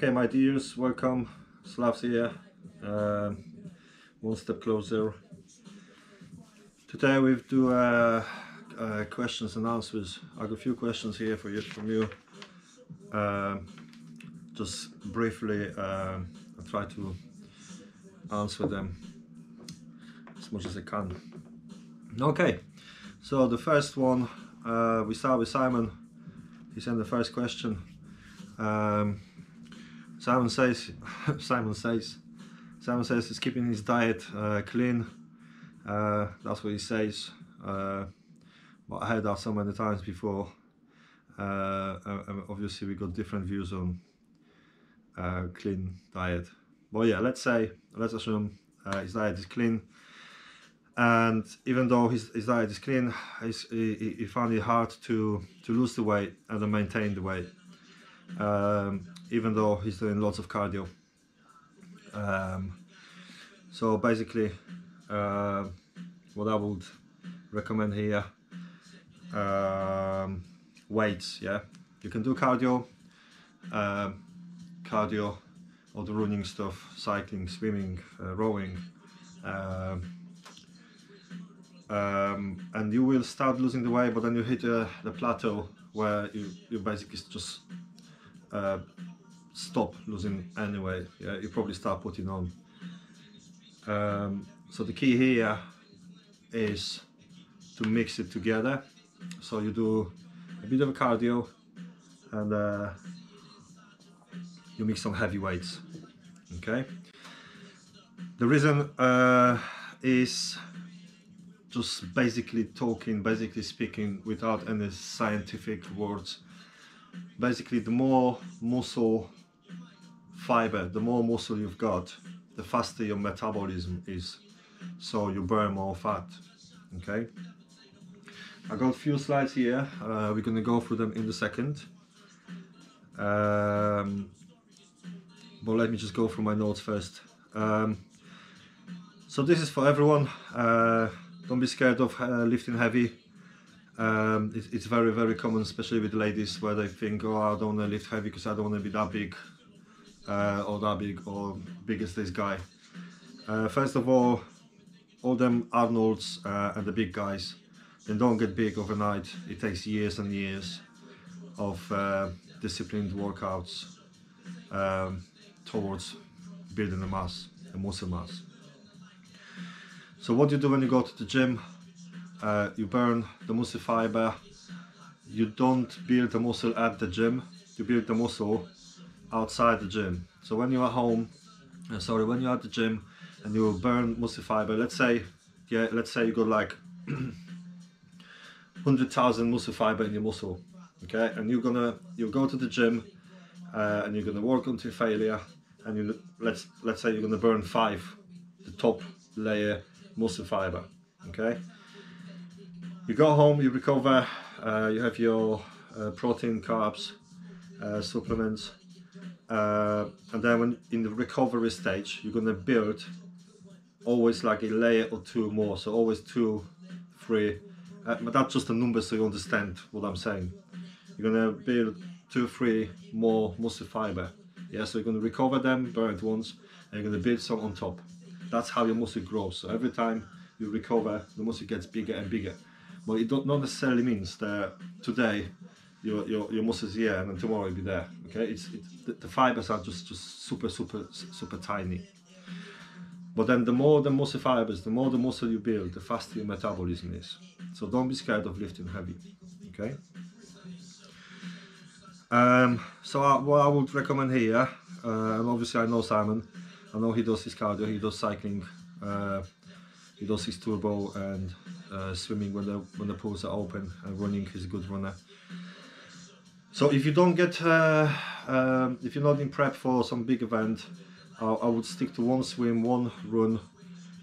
Okay, my dears, welcome. Slavs here. One step closer. Today we do questions and answers. I got a few questions here for you from you. Just briefly, I'll try to answer them as much as I can. Okay, so the first one, we start with Simon. He sent the first question. Simon says he's keeping his diet clean. That's what he says. But I heard that so many times before. Obviously we got different views on clean diet. But yeah, let's assume his diet is clean. And even though his diet is clean, he found it hard to lose the weight and to maintain the weight. Even though he's doing lots of cardio. So basically, what I would recommend here, weights. Yeah, you can do cardio, all the running stuff, cycling, swimming, rowing, and you will start losing the weight, but then you hit the plateau where you basically just stop losing any weight. Yeah, you probably start putting on. So the key here is to mix it together. So you do a bit of a cardio and you mix some heavy weights. Okay. The reason is just basically speaking, without any scientific words. Basically, the more muscle fiber, the more muscle you've got, the faster your metabolism is, so you burn more fat. Okay, I got a few slides here. We're gonna go through them in a second, but let me just go through my notes first. So this is for everyone. Don't be scared of lifting heavy. It's very, very common, especially with ladies, where they think, oh, I don't want to lift heavy because I don't want to be that big, or that big, or big as this guy. First of all them Arnolds and the big guys, they don't get big overnight. It takes years and years of disciplined workouts towards building a muscle mass. So what you do when you go to the gym, you burn the muscle fiber. You don't build the muscle at the gym, you build the muscle outside the gym. So when you're at home, when you're at the gym and you burn muscle fiber, let's say you got like 100,000 muscle fiber in your muscle, okay, and you go to the gym and you're gonna work until failure, and let's say you're gonna burn 5, the top layer muscle fiber, okay. You go home, you recover, you have your protein, carbs, supplements, and then when in the recovery stage, you're gonna build always like a layer or 2 more, so always 2, 3, but that's just a number so you understand what I'm saying. You're gonna build 2, 3 more muscle fiber. Yeah, so you're gonna recover them, burn it once, and you're gonna build some on top. That's how your muscle grows. So every time you recover, the muscle gets bigger and bigger. But it not necessarily means that today your muscles here and then tomorrow will be there. Okay, the fibers are just super tiny. But then the more the muscle fibers, the more the muscle you build, the faster your metabolism is. So don't be scared of lifting heavy. Okay. So what I would recommend here, and obviously I know Simon. I know he does his cardio, he does cycling, he does his turbo and swimming when the pools are open, and running, he's a good runner. So if you don't get, if you're not in prep for some big event, I would stick to 1 swim, 1 run,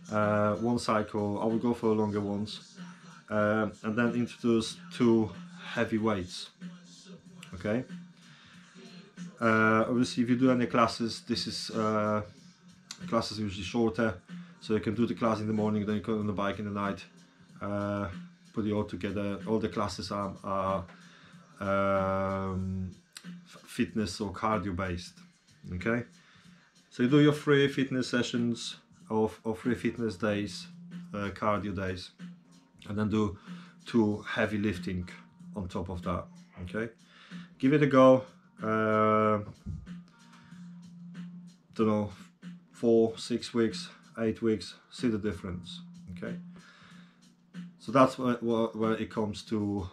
1 cycle. I would go for longer ones, and then introduce 2 heavy weights. Okay. Obviously, if you do any classes, this is classes usually shorter, so you can do the class in the morning, then you go on the bike in the night, put it all together. All the classes are fitness or cardio based. Okay, so you do your 3 fitness sessions or 3 fitness days, cardio days, and then do 2 heavy lifting on top of that. Okay, give it a go. Don't know, 4, 6 weeks, 8 weeks, see the difference. Okay, so that's where it comes to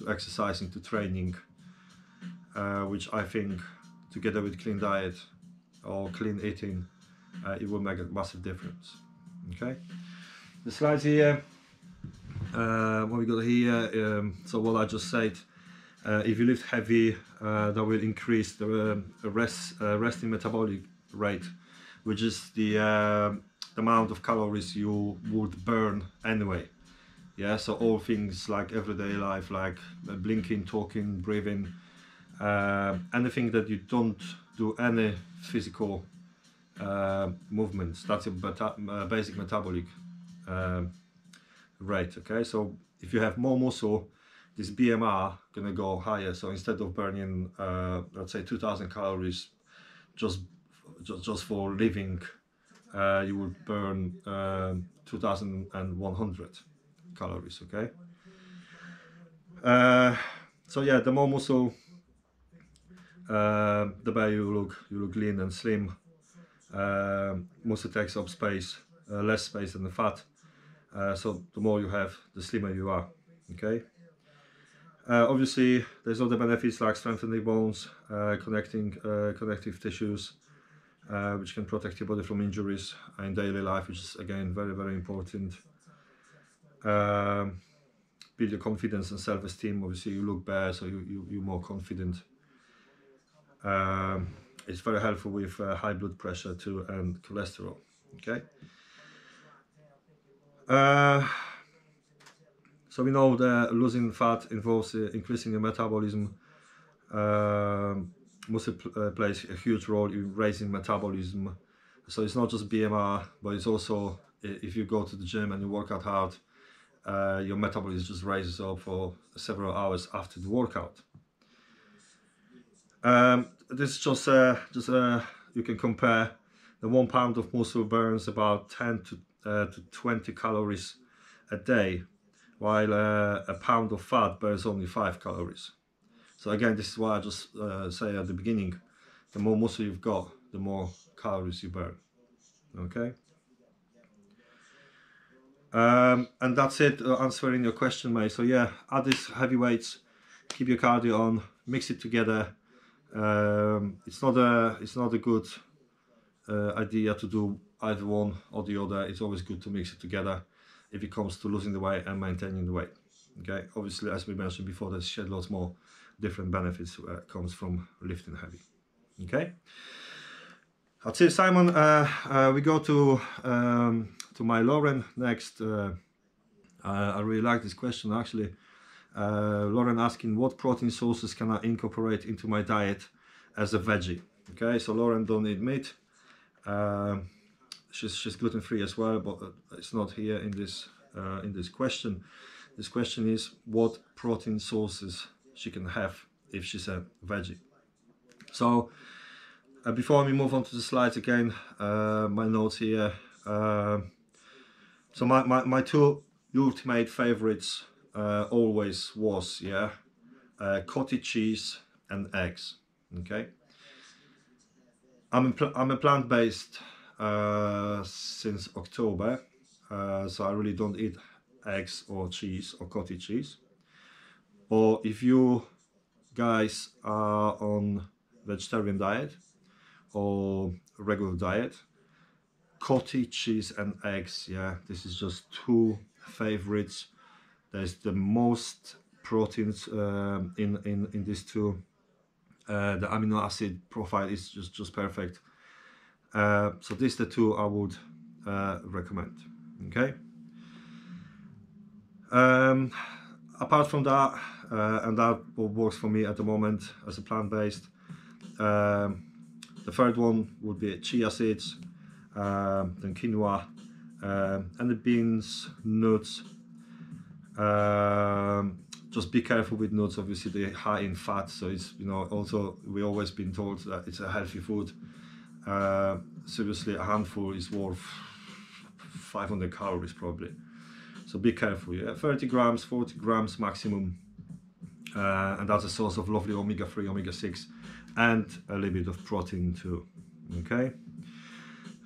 exercising, to training, which I think together with clean diet or clean eating, it will make a massive difference. Okay, the slides here, what we got here, so what I just said, if you lift heavy, that will increase the resting metabolic rate, which is the amount of calories you would burn anyway. Yeah, so all things like everyday life, like blinking, talking, breathing, anything that you don't do any physical movements, that's your basic metabolic rate. Okay, so if you have more muscle, this BMR gonna go higher. So instead of burning let's say 2000 calories just for living, you would burn 2100 calories. Okay, so yeah, the more muscle, the better you look lean and slim. Muscle takes up space, less space than the fat, so the more you have, the slimmer you are. Okay, obviously there's other benefits like strengthening bones, connecting connective tissues, which can protect your body from injuries in daily life, which is again very important. Build your confidence and self-esteem. Obviously you look better, so you're more confident. It's very helpful with high blood pressure too and cholesterol. Okay, so we know that losing fat involves increasing your metabolism. Muscle plays a huge role in raising metabolism. So it's not just BMR, but it's also if you go to the gym and you work out hard, your metabolism just raises up for several hours after the workout. This is just you can compare. The 1 pound of muscle burns about 10 to 20 calories a day, while a pound of fat burns only 5 calories. So again, this is why I just say at the beginning, the more muscle you've got, the more calories you burn. Okay. And that's it, answering your question, mate. So yeah, add these heavy weights, keep your cardio on, mix it together. It's not a good idea to do either one or the other. It's always good to mix it together if it comes to losing the weight and maintaining the weight. Okay, obviously, as we mentioned before, there's shed lots more different benefits comes from lifting heavy. Okay, that's it, Simon. We go to my Lauren next. I really like this question actually. Lauren asking, what protein sources can I incorporate into my diet as a veggie? Okay, so Lauren don't eat meat. She's gluten free as well, but it's not here in this question. This question is what protein sources she can have if she's a veggie. So before we move on to the slides again, my notes here. So my 2 ultimate favorites always was cottage cheese and eggs. Okay, I'm a plant-based since October, so I really don't eat eggs or cheese or cottage cheese. Or if you guys are on vegetarian diet or regular diet, cottage cheese and eggs, yeah, this is just 2 favorites. There's the most proteins in these 2. The amino acid profile is just perfect. So these are the 2 I would recommend. Okay. Apart from that, and that works for me at the moment as a plant-based, the third one would be chia seeds, then quinoa, and the beans, nuts, just be careful with nuts. Obviously they're high in fat, so it's, you know, also we always been told that it's a healthy food. Seriously, a handful is worth 500 calories probably, so be careful. Yeah, 30 grams, 40 grams maximum, and that's a source of lovely omega-3, omega-6, and a little bit of protein too. Okay,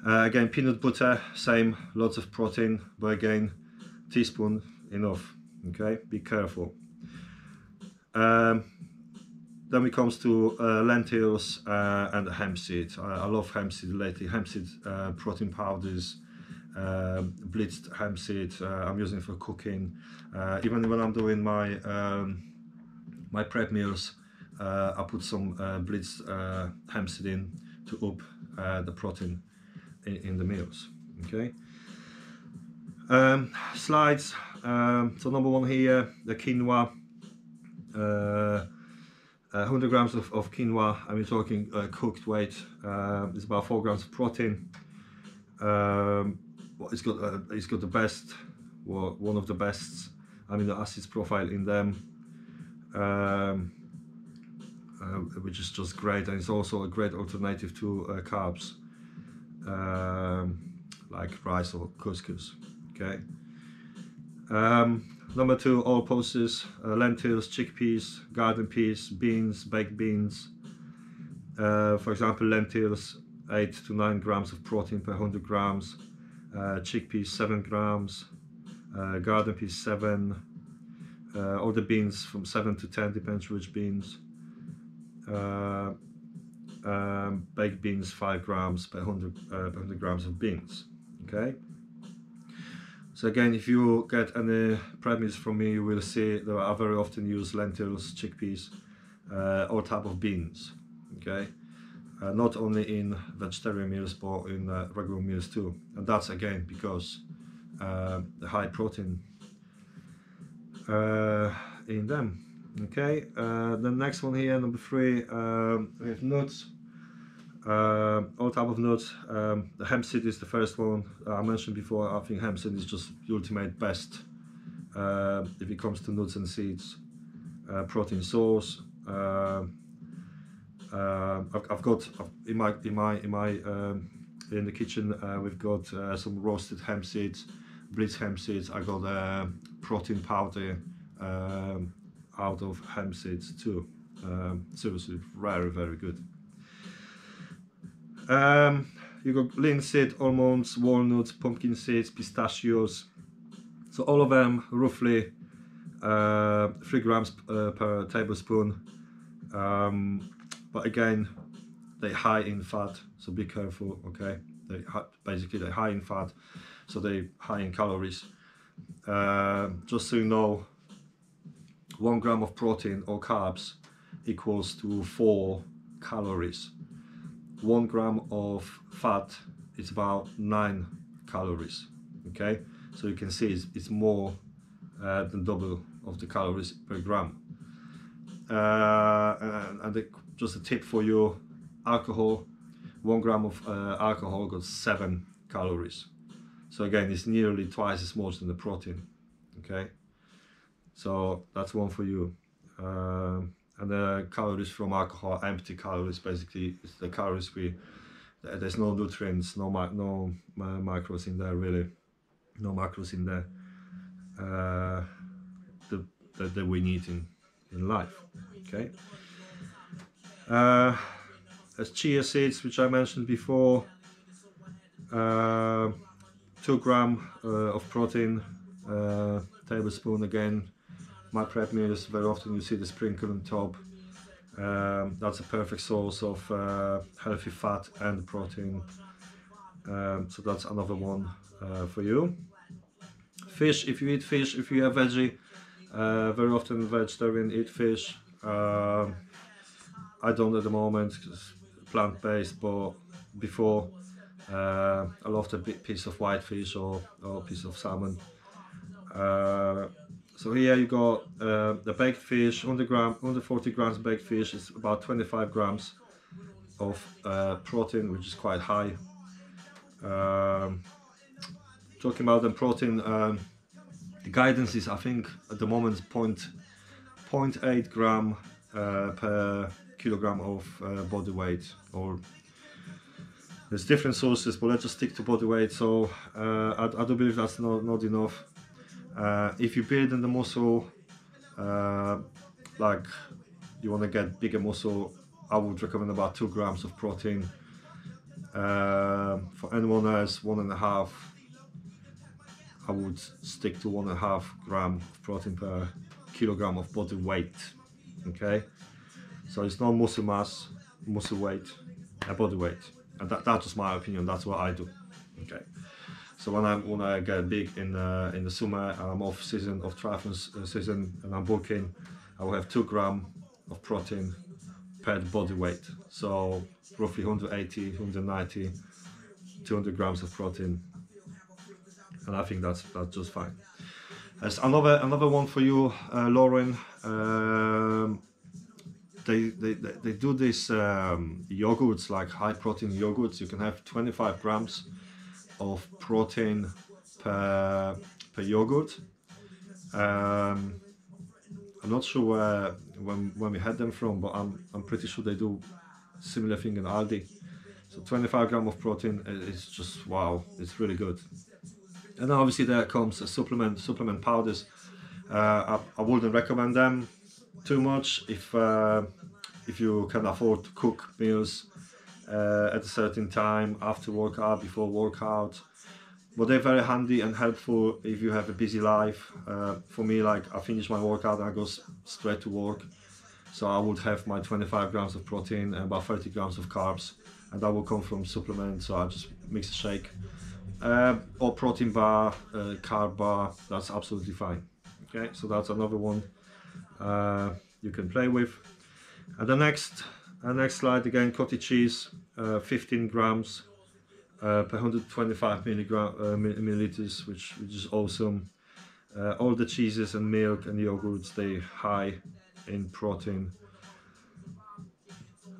again, peanut butter, same, lots of protein, but again, teaspoon enough. Okay, be careful. Then it comes to lentils and hemp seed. I love hemp seed lately. Hemp seed protein powders, blitzed hemp seed. I'm using for cooking. Even when I'm doing my my prep meals, I put some blitzed hemp seed in to up the protein in the meals. Okay. Slides. So number one here, the quinoa. 100 grams of quinoa, and we're talking cooked weight. It's about 4 grams of protein. It's got the best, well, one of the best amino acids profile in them, which is just great, and it's also a great alternative to carbs like rice or couscous. Okay. Number two, all pulses, lentils, chickpeas, garden peas, beans, baked beans. For example, lentils, 8 to 9 grams of protein per 100 grams, chickpeas 7 grams, garden peas 7, all the beans from 7 to 10, depends which beans. Baked beans 5 grams per 100 grams of beans. Okay. So again, if you get any prep meals from me, you will see that I very often use lentils, chickpeas, all type of beans. Okay, not only in vegetarian meals, but in regular meals too. And that's again because the high protein in them. Okay, the next one here, number 3, we have nuts. All type of nuts. The hemp seed is the first one I mentioned before. I think hemp seed is just the ultimate best if it comes to nuts and seeds. Protein source. I've got in the kitchen. We've got some roasted hemp seeds, blitzed hemp seeds. I got protein powder out of hemp seeds too. Seriously, very, very good. You got linseed, almonds, walnuts, pumpkin seeds, pistachios. So all of them roughly 3 grams per tablespoon. But again, they're high in fat, so be careful. Okay, basically they're high in fat, so they're high in calories. Just so you know, 1 gram of protein or carbs equals to 4 calories. 1 gram of fat is about 9 calories. Okay, so you can see it's more than double of the calories per gram. And just a tip for you, alcohol, 1 gram of alcohol got 7 calories. So again, it's nearly twice as much than the protein. Okay, so that's one for you. And the calories from alcohol, empty calories, basically it's the calories there's no nutrients, no macros in there, really, no macros in there that we need in life. Okay. As chia seeds, which I mentioned before, 2 grams of protein, tablespoon. Again, my prep meals, very often you see the sprinkle on top. That's a perfect source of healthy fat and protein. So that's another one for you. Fish, if you eat fish, if you're a veggie, very often vegetarian eat fish. I don't at the moment, plant-based, but before I loved a big piece of white fish or a piece of salmon. So here you got the baked fish, 140 grams baked fish is about 25 grams of protein, which is quite high. Talking about the protein, the guidance is, I think, at the moment 0.8 gram per kilogram of body weight, or there's different sources, but let's just stick to body weight. So I do believe that's not enough. If you build in the muscle, like you want to get bigger muscle, I would recommend about 2 grams of protein. For anyone else, 1.5. I would stick to 1.5 gram of protein per kilogram of body weight. Okay, so it's not muscle mass, muscle weight, body weight, and that's just my opinion. That's what I do. Okay, so when I get big in the summer, I'm off season, of triathlon season, and I'm bulking, I will have 2 grams of protein per body weight. So roughly 180, 190, 200 grams of protein, and I think that's just fine. There's another one for you, Lauren. They do this yogurts, like high protein yogurts. You can have 25 grams of protein per yogurt. I'm not sure when we had them from, but I'm pretty sure they do similar thing in Aldi. So 25 grams of protein is just wow, it's really good. And then obviously there comes a supplement powders. I wouldn't recommend them too much if you can afford to cook meals at a certain time, after workout, before workout. But they're very handy and helpful if you have a busy life. For me, like, I finish my workout and I go straight to work. So I would have my 25 grams of protein and about 30 grams of carbs, and that will come from supplements. So I just mix a shake. Or protein bar, carb bar, that's absolutely fine. Okay, so that's another one you can play with. And the next slide again, cottage cheese, 15 grams per 125 milliliters, which is awesome. All the cheeses and milk and yogurts, they high in protein.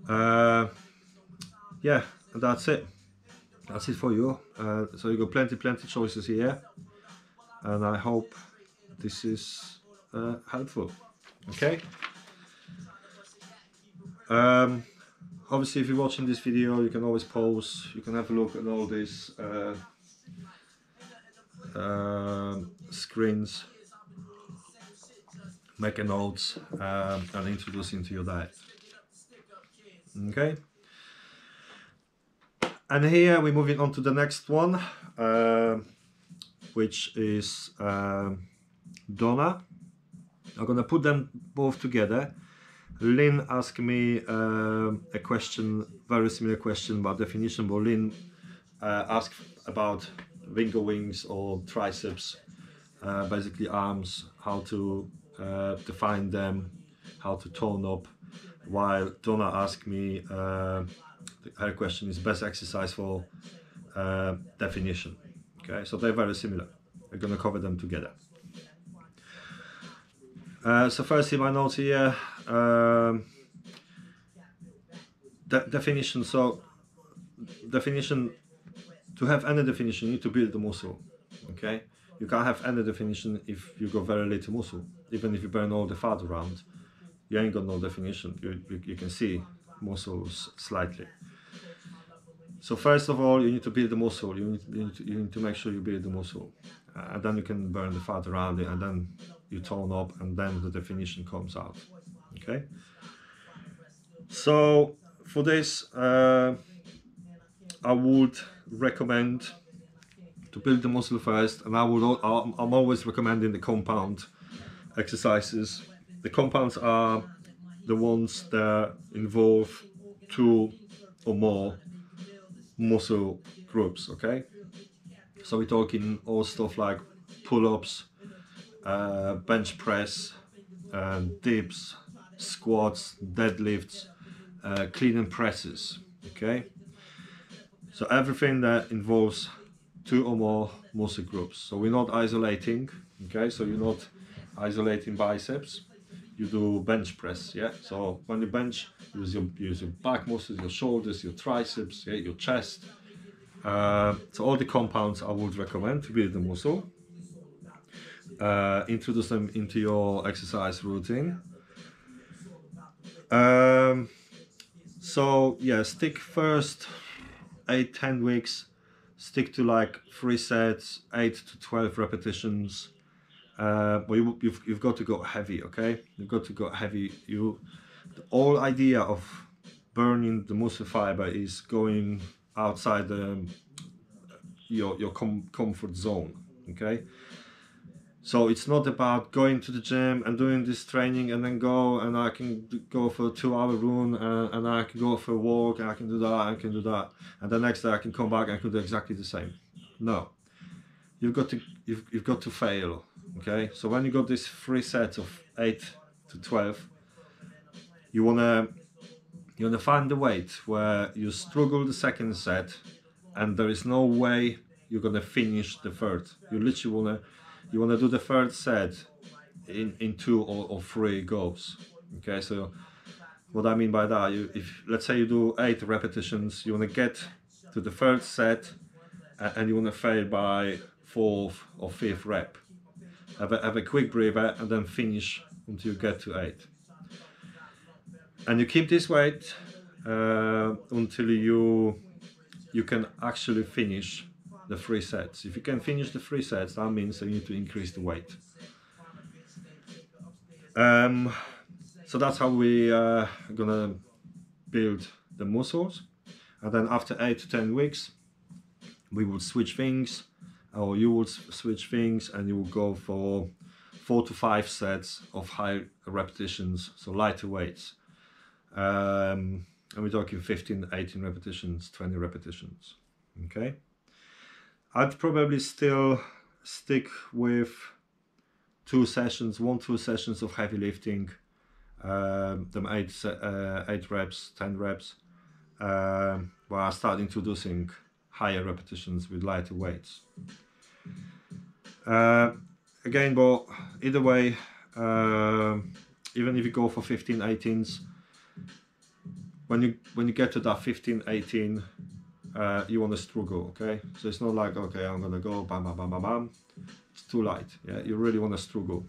Yeah, and that's it. That's it for you. So you got plenty choices here, and I hope this is helpful. Okay. Obviously, if you're watching this video, you can always pause. You can have a look at all these screens, make a notes, and introduce into your diet. Okay. And here we're moving on to the next one, which is Donna. I'm gonna put them both together. Lynn asked me a question, very similar question about definition, but Lynn asked about Wingo wings or triceps, basically arms, how to define them, how to tone up, while Donna asked me, her question is best exercise for definition. Okay, so they're very similar. We're going to cover them together. So first in my notes here, definition. So definition, to have any definition, you need to build the muscle. Okay, you can't have any definition if you got very little muscle. Even if you burn all the fat around, you ain't got no definition. You can see muscles slightly. So first of all, you need to build the muscle. You need to make sure you build the muscle, and then you can burn the fat around it, and then you tone up, and then the definition comes out. Okay. So for this, I would recommend to build the muscle first, and I'm always recommending the compound exercises. The compounds are the ones that involve 2 or more muscle groups. Okay, so we're talking all stuff like pull-ups, bench press, dips, squats, deadlifts, clean and presses. Okay, so everything that involves 2 or more muscle groups. So we're not isolating. Okay, so you're not isolating biceps. You do bench press, yeah. So when you bench, use your back muscles, your shoulders, your triceps, yeah, your chest. So all the compounds I would recommend to build the muscle. Introduce them into your exercise routine. So yeah, stick first 8-10 weeks, stick to like 3 sets, 8 to 12 repetitions. But you've got to go heavy, okay? You've got to go heavy. The whole idea of burning the muscle fiber is going outside your comfort zone, okay? So it's not about going to the gym and doing this training and then go and I can go for a 2-hour run and I can go for a walk and I can do that, I can do that, and the next day I can come back and I can do exactly the same. No, you've got to fail, okay? So when you got this 3 sets of 8 to 12, you wanna find the weight where you struggle the second set and there is no way you're gonna finish the third. You literally wanna do the third set in 2 or 3 goes. Okay, so what I mean by that, if let's say you do 8 repetitions, you wanna get to the third set and you wanna fail by 4th or 5th rep. Have a quick breather and then finish until you get to 8. And you keep this weight until you can actually finish the 3 sets. If you can finish the 3 sets, that means that you need to increase the weight. So that's how we are gonna build the muscles. And then after 8 to 10 weeks, we will switch things, or you will switch things, and you will go for 4 to 5 sets of high repetitions, so lighter weights. And we're talking 15, 18 repetitions, 20 repetitions. Okay. I'd probably still stick with 2 sessions, 1-2 sessions of heavy lifting, them 8 reps, 10 reps, while I start introducing higher repetitions with lighter weights. Again, but either way, even if you go for 15, 18s, when you get to that 15, 18, you want to struggle, okay? So it's not like, okay, I'm gonna go bam, bam, bam, bam, bam. It's too light. Yeah, you really want to struggle.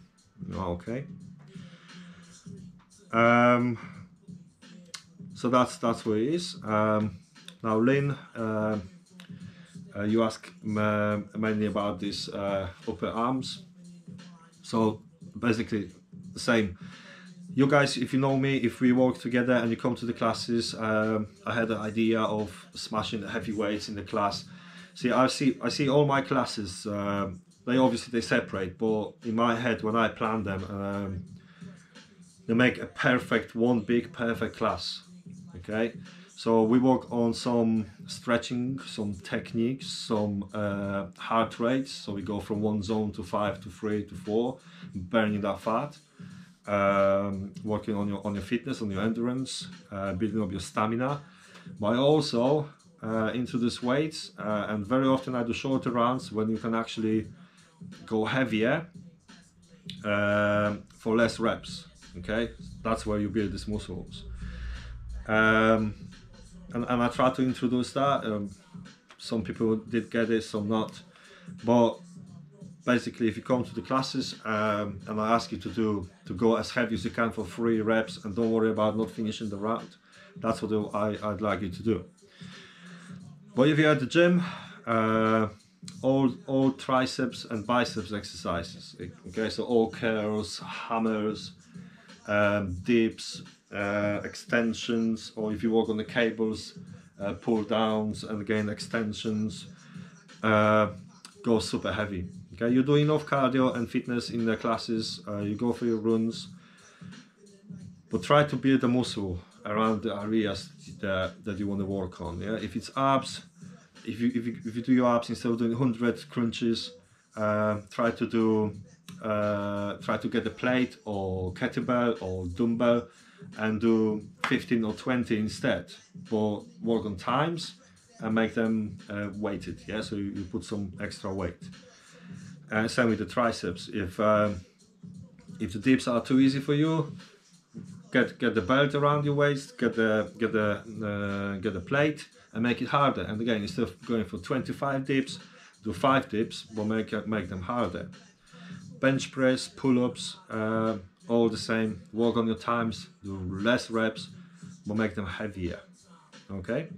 Okay. So that's what it is. Now, Lynn, you asked mainly about these upper arms. So basically the same. You guys, if you know me, if we work together and you come to the classes, I had the idea of smashing the heavy weights in the class. See, I see all my classes. They separate, but in my head, when I plan them, they make a perfect one big perfect class. Okay, so we work on some stretching, some techniques, some heart rates. So we go from 1 zone to 5 to 3 to 4, burning that fat. Working on your fitness, on your endurance, building up your stamina. But I also introduce weights, and very often I do shorter rounds when you can actually go heavier for less reps. Okay, that's where you build these muscles. And I try to introduce that. Some people did get it, some not. But basically, if you come to the classes and I ask you to go as heavy as you can for 3 reps and don't worry about not finishing the round, that's what I'd like you to do. But if you're at the gym, all triceps and biceps exercises. Okay, so all curls, hammers, dips, extensions, or if you work on the cables, pull downs, and again extensions, go super heavy. Okay, you do enough cardio and fitness in the classes, you go for your runs, but try to build a muscle around the areas that you want to work on. Yeah, if it's abs, if you do your abs, instead of doing 100 crunches, try to get a plate or kettlebell or dumbbell and do 15 or 20 instead, but work on times and make them weighted. Yeah, so you put some extra weight. And same with the triceps. If the dips are too easy for you, get the belt around your waist, get the plate, and make it harder. And again, instead of going for 25 dips, do 5 dips, but make them harder. Bench press, pull-ups, all the same. Work on your times, do less reps, but make them heavier. Okay.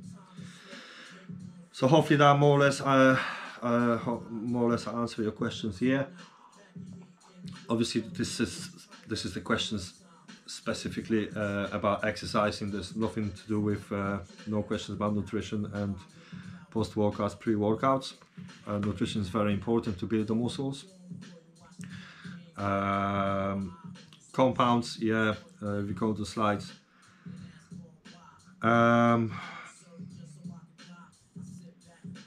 So hopefully that more or less answer your questions here. Obviously, this is the questions specifically about exercising. There's nothing to do with no questions about nutrition and post-workouts, pre-workouts. Nutrition is very important to build the muscles. Compounds, yeah, we go to slides.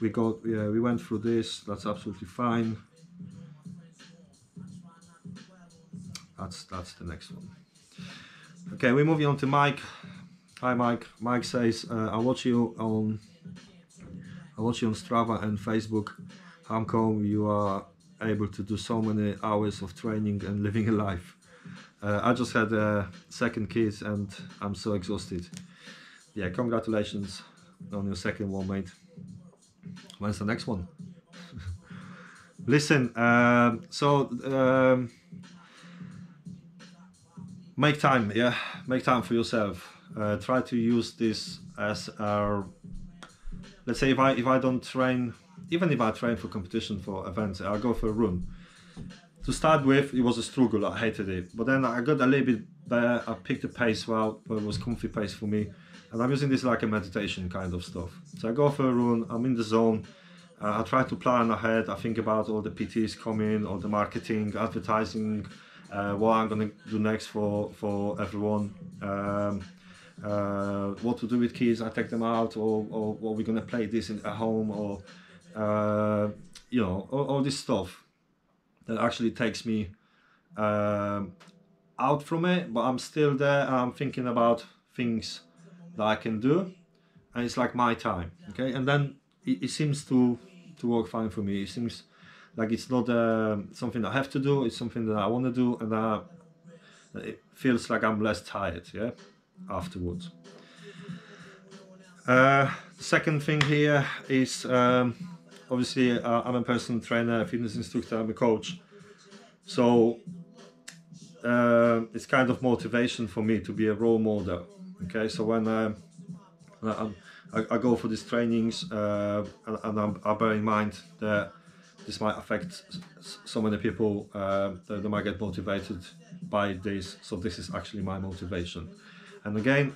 We went through this. That's absolutely fine. That's the next one. Okay, we're moving on to Mike. Hi, Mike. Mike says, I watch you on Strava and Facebook. How come you are able to do so many hours of training and living a life? I just had a second kid and I'm so exhausted. Yeah, congratulations on your second one, mate. When's the next one? Listen, make time, yeah, make time for yourself. Try to use this as our, let's say if I don't train, even if I train for competition, for events, I'll go for a run. To start with, it was a struggle, I hated it, but then I got a little bit better, I picked the pace well, but it was comfy pace for me, and I'm using this like a meditation kind of stuff. So I go for a run, I'm in the zone, I try to plan ahead, I think about all the PTs coming, all the marketing, advertising, what I'm gonna do next for everyone, what to do with kids, I take them out, or we're gonna play this at home, or you know, all this stuff that actually takes me out from it, but I'm still there and I'm thinking about things that I can do, and it's like my time, okay? And then it seems to work fine for me. It seems like it's not something I have to do, it's something that I want to do, and it feels like I'm less tired, yeah, afterwards. The second thing here is obviously I'm a personal trainer, a fitness instructor, I'm a coach, so it's kind of motivation for me to be a role model. Okay, so when I go for these trainings and I bear in mind that this might affect so many people, that they might get motivated by this, so this is actually my motivation. And again,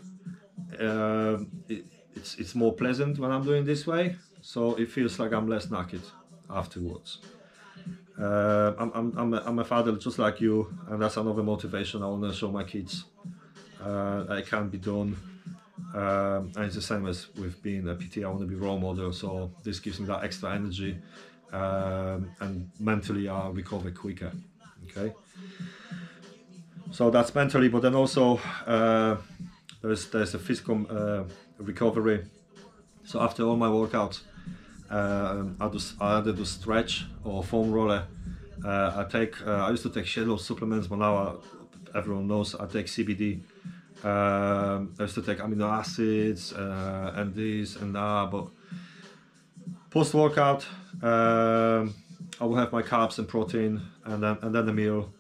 it's more pleasant when I'm doing this way, so it feels like I'm less knackered afterwards. I'm a father just like you, and that's another motivation. I want to show my kids it can be done, and it's the same as with being a PT. I want to be role model, so this gives me that extra energy, and mentally I'll recover quicker. Okay, so that's mentally, but then also there's a physical recovery. So after all my workouts, I either do stretch or foam roller. I used to take shit of supplements, but now everyone knows I take CBD. I used to take amino acids and this and that, but post workout I will have my carbs and protein, and then a meal.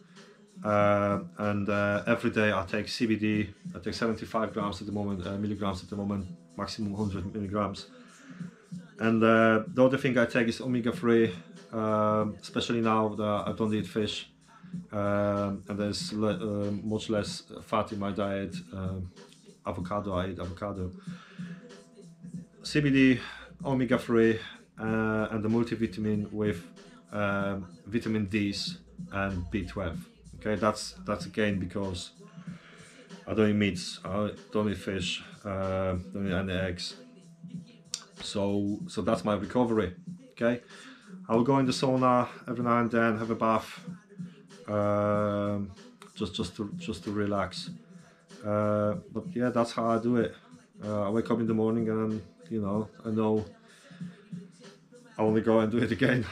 And every day I take CBD. I take 75 grams at the moment, milligrams at the moment, maximum 100 milligrams. And the other thing I take is omega-3, especially now that I don't eat fish, and there's much less fat in my diet. Avocado, I eat avocado. CBD, omega-3, and the multivitamin with vitamin D's and B12. Okay, that's again because I don't eat meats, I don't eat fish, don't eat any eggs. So that's my recovery. Okay, I will go in the sauna every now and then, have a bath, just to relax. But yeah, that's how I do it. I wake up in the morning and I know I want to go and do it again.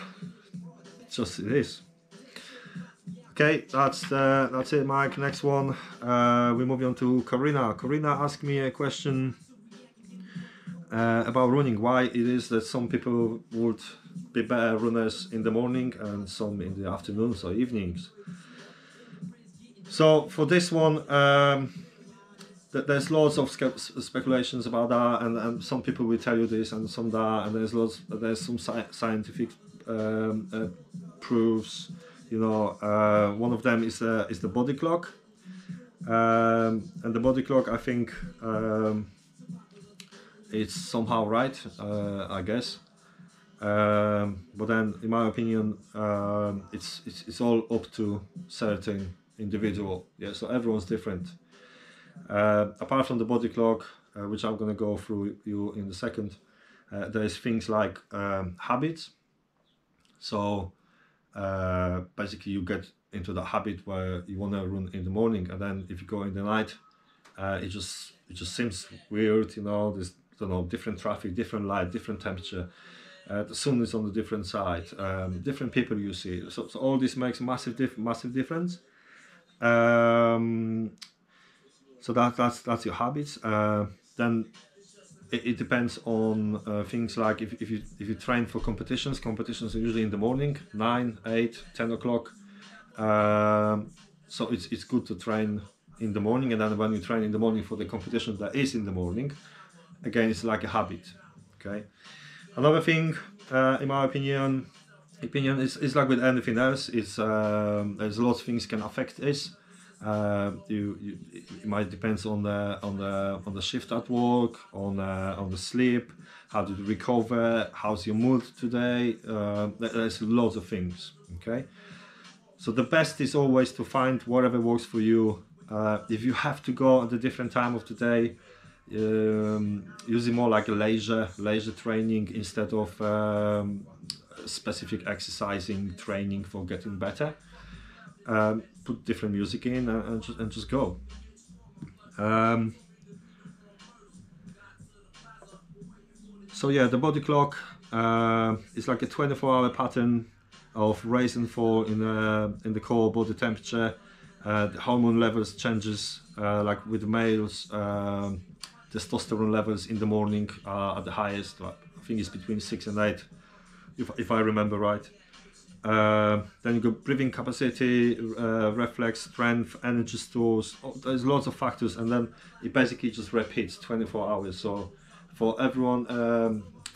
It is. Okay, that's it, Mike. Next one, we're moving on to Karina. Karina asked me a question about running. Why it is that some people would be better runners in the morning and some in the afternoons or evenings. So for this one, there's lots of speculations about that, and some people will tell you this and some that, and there's some scientific proofs. You know, one of them is the body clock, and the body clock, I think, it's somehow right, I guess. But then, in my opinion, it's all up to certain individual. Yeah, so everyone's different. Apart from the body clock, which I'm gonna go through you in a second, there's things like habits. So basically, you get into that habit where you wanna run in the morning, and then if you go in the night, it just seems weird. You know, there's, I don't know, different traffic, different light, different temperature. The sun is on the different side, different people you see. So all this makes massive difference. So that's your habits. Then it depends on things like if you train for competitions are usually in the morning, 9, 8, 10 o'clock. So it's good to train in the morning, and then when you train in the morning for the competition that is in the morning, again, it's like a habit. Okay. Another thing, in my opinion, is like with anything else. It's there's lots of things can affect this. It might depend on the shift at work, on the sleep, how did you recover, how's your mood today. There's lots of things. Okay, so the best is always to find whatever works for you. If you have to go at a different time of the day, using more like a leisure training instead of specific exercising training for getting better. Put different music in and just go. So yeah, the body clock is like a 24-hour pattern of rise and fall in the core body temperature. The hormone levels changes, like with males. Testosterone levels in the morning are at the highest. I think it's between 6 and 8, if I remember right. Then you got breathing capacity, reflex, strength, energy stores. There's lots of factors, and then it basically just repeats 24 hours. So for everyone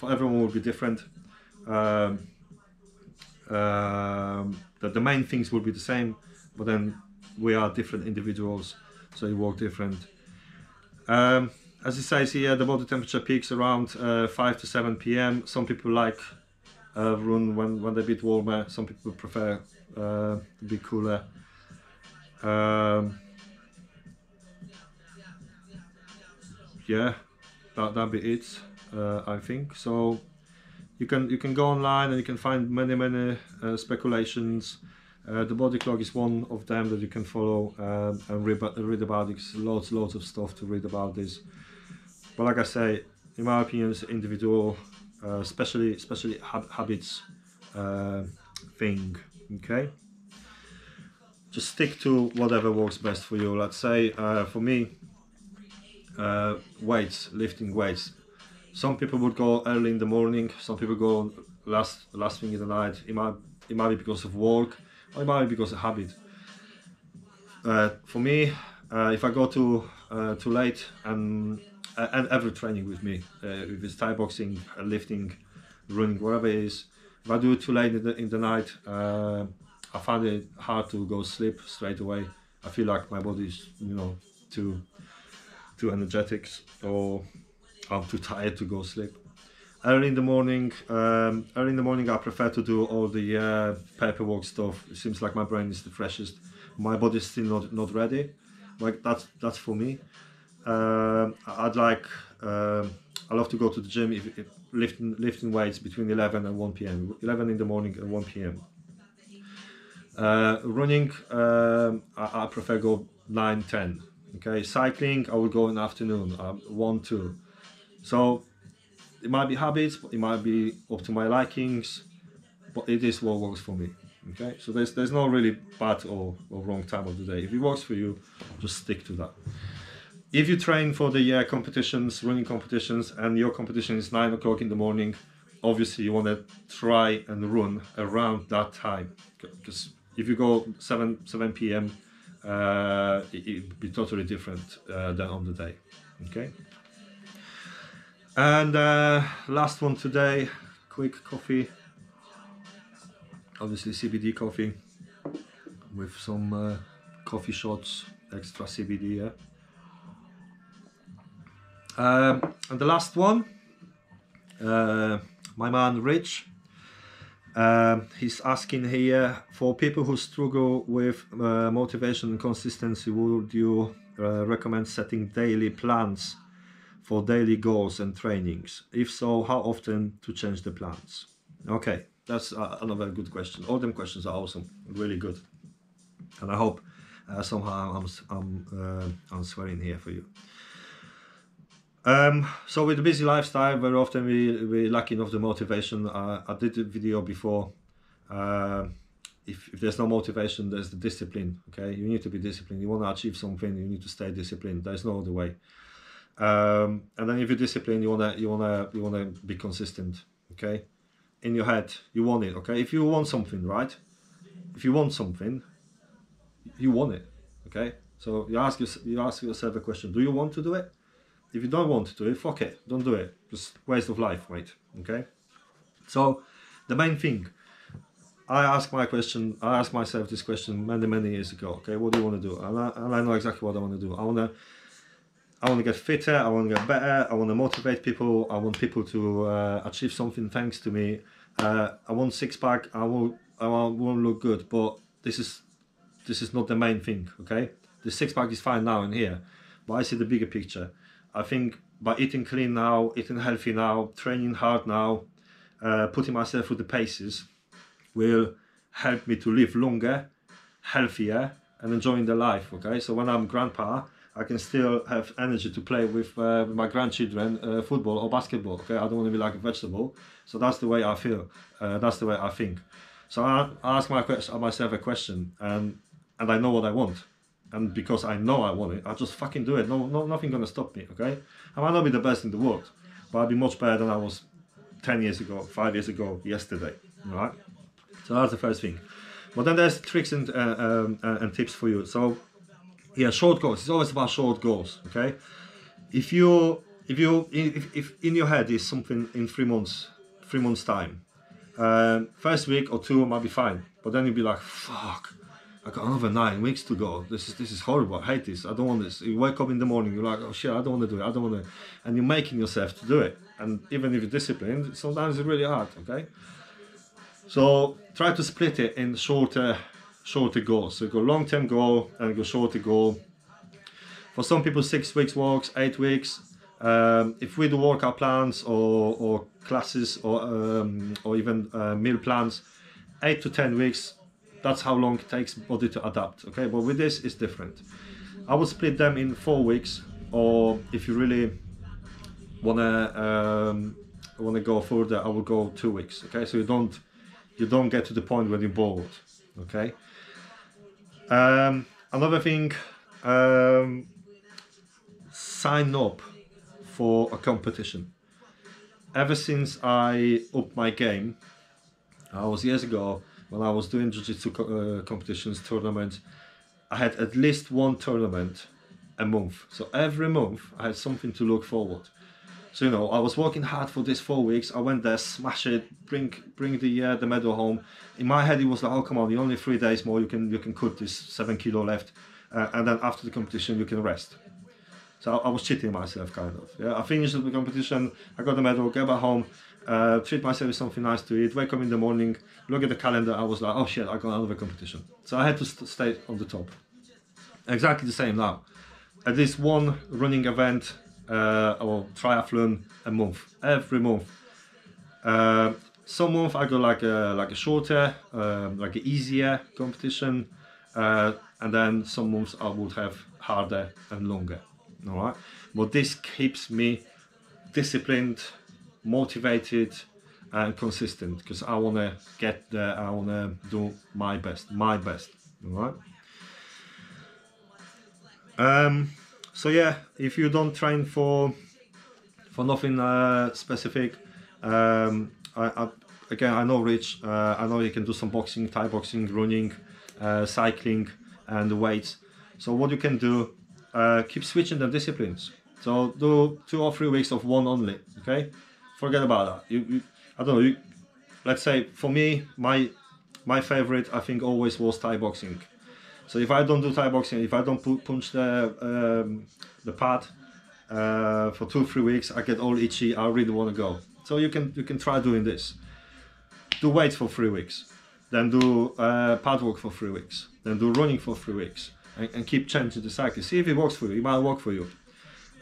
will be different. The main things will be the same, but then we are different individuals, so you work different. As it says here, the body temperature peaks around 5 to 7 p.m. Some people like run when they're a bit warmer. Some people prefer to be cooler. Yeah, that'd be it. I think so. You can go online and you can find many speculations. The body clock is one of them that you can follow and read about it. There's lots of stuff to read about this. But like I say, in my opinion, it's individual, especially habits thing. Okay, just stick to whatever works best for you. Let's say for me, lifting weights. Some people would go early in the morning. Some people go last thing in the night. It might be because of work, or it might be because of habit. For me, if I go too late and every training with me, if it's Thai boxing, lifting, running, whatever it is, if I do it too late in the night, I find it hard to go sleep straight away. I feel like my body's, too energetic, or I'm too tired to go sleep. Early in the morning, I prefer to do all the paperwork stuff. It seems like my brain is the freshest. My body's still not ready. Like that's for me. I love to go to the gym if lifting weights between 11 and 1 p.m. 11 in the morning and 1 p.m. Running, I prefer go 9, 10. Okay, cycling, I will go in the afternoon, 1, 2. So it might be habits, but it might be up to my likings, but it is what works for me. Okay, so there's no really bad or wrong time of the day. If it works for you, just stick to that. If you train for the competitions, running competitions, and your competition is 9 o'clock in the morning, obviously you want to try and run around that time. Because if you go 7 p.m., it'd be totally different than on the day. Okay. And last one today, quick coffee. Obviously CBD coffee with some coffee shots, extra CBD. Yeah. And the last one, my man Rich. He's asking here, for people who struggle with motivation and consistency, would you recommend setting daily plans for daily goals and trainings? If so, how often to change the plans? Okay, that's another good question. All them questions are awesome, really good, and I hope somehow I'm answering here for you. So with the busy lifestyle, very often we lacking of the motivation. I did a video before. If there's no motivation, there's the discipline. Okay, you need to be disciplined. You want to achieve something, you need to stay disciplined. There's no other way. And then if you're disciplined, you wanna be consistent. Okay, in your head, you want it. Okay, if you want something, right? If you want something, you want it. Okay, so you ask yourself a question: do you want to do it? If you don't want to do it, fuck it, don't do it. Just waste of life, mate. Okay. So the main thing, I asked myself this question many years ago. Okay, what do you want to do? And I know exactly what I want to do. I want to get fitter. I want to get better. I want to motivate people. I want people to achieve something thanks to me. I want six pack. I won't look good, but this is not the main thing. Okay, the six pack is fine now and here, but I see the bigger picture. I think by eating clean now, eating healthy now, training hard now, putting myself through the paces will help me to live longer, healthier, and enjoying the life. Okay, so when I'm grandpa, I can still have energy to play with my grandchildren, football or basketball. Okay, I don't want to be like a vegetable. So that's the way I feel. That's the way I think. So I ask myself a question, and I know what I want. And because I know I want it, I just fucking do it. Nothing gonna stop me, okay? I might not be the best in the world, but I'll be much better than I was 10 years ago, 5 years ago, yesterday, alright? So that's the first thing. But then there's tricks and tips for you. So, yeah, short goals. It's always about short goals, okay? If in your head is something in 3 months time, first week or two might be fine, but then you'll be like, fuck, I got another 9 weeks to go. This is horrible. I hate this. I don't want this. You wake up in the morning, you're like, oh shit, I don't want to do it. I don't want to. And you're making yourself to do it. And even if you're disciplined, sometimes it's really hard. Okay. So try to split it in shorter goals. So you go long-term goal and go shorter goal. For some people, 6 weeks works, 8 weeks. If we do workout plans or classes or even meal plans, 8 to 10 weeks. That's how long it takes body to adapt. Okay, but with this it's different. I would split them in 4 weeks, or if you really wanna go further, I would go 2 weeks. Okay, so you don't get to the point where you're bored. Okay. Another thing, sign up for a competition. Ever since I upped my game, I was years ago. When I was doing jiu-jitsu competitions, tournaments, I had at least one tournament a month. So every month I had something to look forward. So I was working hard for this 4 weeks. I went there, smash it, bring the medal home. In my head it was like, oh come on, you only 3 days more. You can cut this 7 kilo left, and then after the competition you can rest. So I was cheating myself kind of. Yeah, I finished the competition. I got the medal, get back home. Treat myself with something nice to eat, wake up in the morning, look at the calendar, I was like, oh shit, I got another competition. So I had to stay on the top. Exactly the same now. At least one running event or triathlon a month, every month. Some month I go like a shorter, like an easier competition, and then some months I would have harder and longer. Alright, but this keeps me disciplined, motivated and consistent, because I want to get there. I want to do my best. All right. So yeah, if you don't train for nothing specific, I know Rich. I know you can do some boxing, Thai boxing, running, cycling, and weights. So what you can do, keep switching the disciplines. So do 2 or 3 weeks of one only. Okay, forget about that. I don't know. Let's say for me, my favorite, I think, always was Thai boxing. So if I don't do Thai boxing, if I don't punch the pad for 2-3 weeks, I get all itchy. I really want to go. So you can try doing this. Do weights for 3 weeks, then do pad work for 3 weeks, then do running for 3 weeks, and keep changing the cycle. See if it works for you. It might work for you.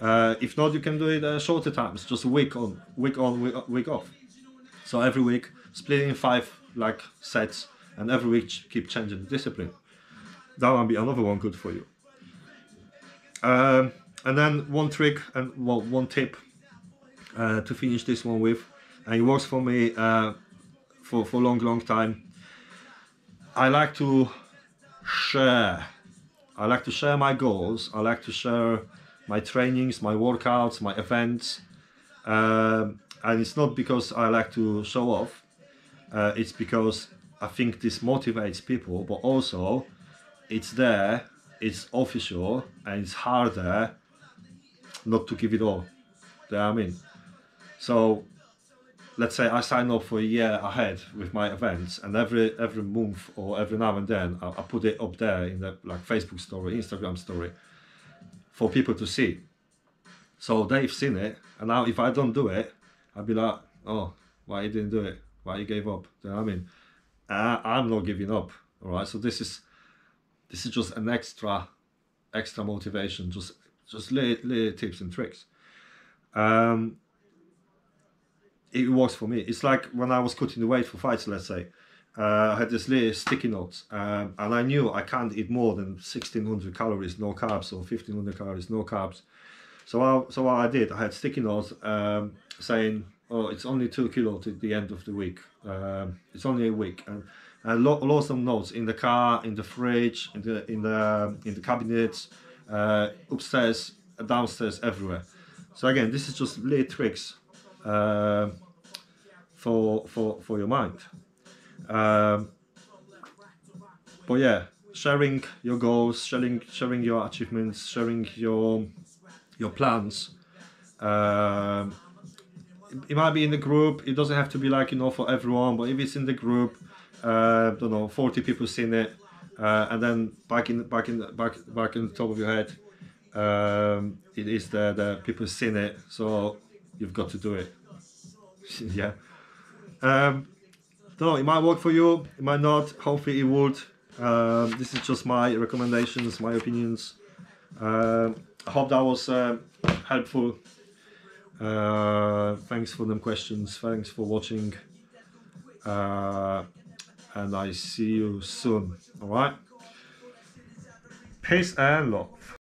If not, you can do it shorter times, just a week on, week off. So every week, split in 5 like sets, and every week keep changing the discipline. That might be another one good for you. And then one trick and one tip to finish this one with, and it works for me for a long time. I like to share. I like to share my goals. I like to share my trainings, my workouts, my events. And it's not because I like to show off. It's because I think this motivates people, but also it's there, it's official, and it's harder not to give it all. Do you know what I mean? So let's say I sign up for a year ahead with my events, and every month or every now and then I put it up there in the like Facebook story, Instagram story, for people to see. So they've seen it, and now if I don't do it, I'd be like, oh, why you didn't do it? Why you gave up? Do you know what I mean? I'm not giving up. All right. So this is just an extra motivation, just little tips and tricks. It works for me. It's like when I was cutting the weight for fights, let's say, I had this little sticky notes, and I knew I can't eat more than 1600 calories, no carbs, or 1500 calories, no carbs. So what I did, I had sticky notes saying, oh, it's only 2 kilos at the end of the week. It's only a week, and lots of notes in the car, in the fridge, in the cabinets, upstairs, downstairs, everywhere. So again, this is just little tricks for your mind. But yeah, sharing your goals, sharing your achievements, sharing your plans. It might be in the group. It doesn't have to be like, for everyone. But if it's in the group, don't know, 40 people seen it, and then back in the top of your head, it is the people seen it. So you've got to do it. Yeah. No, it might work for you. It might not. Hopefully, it would. This is just my recommendations, my opinions. I hope that was helpful. Thanks for them questions. Thanks for watching. And I see you soon. All right. Peace and love.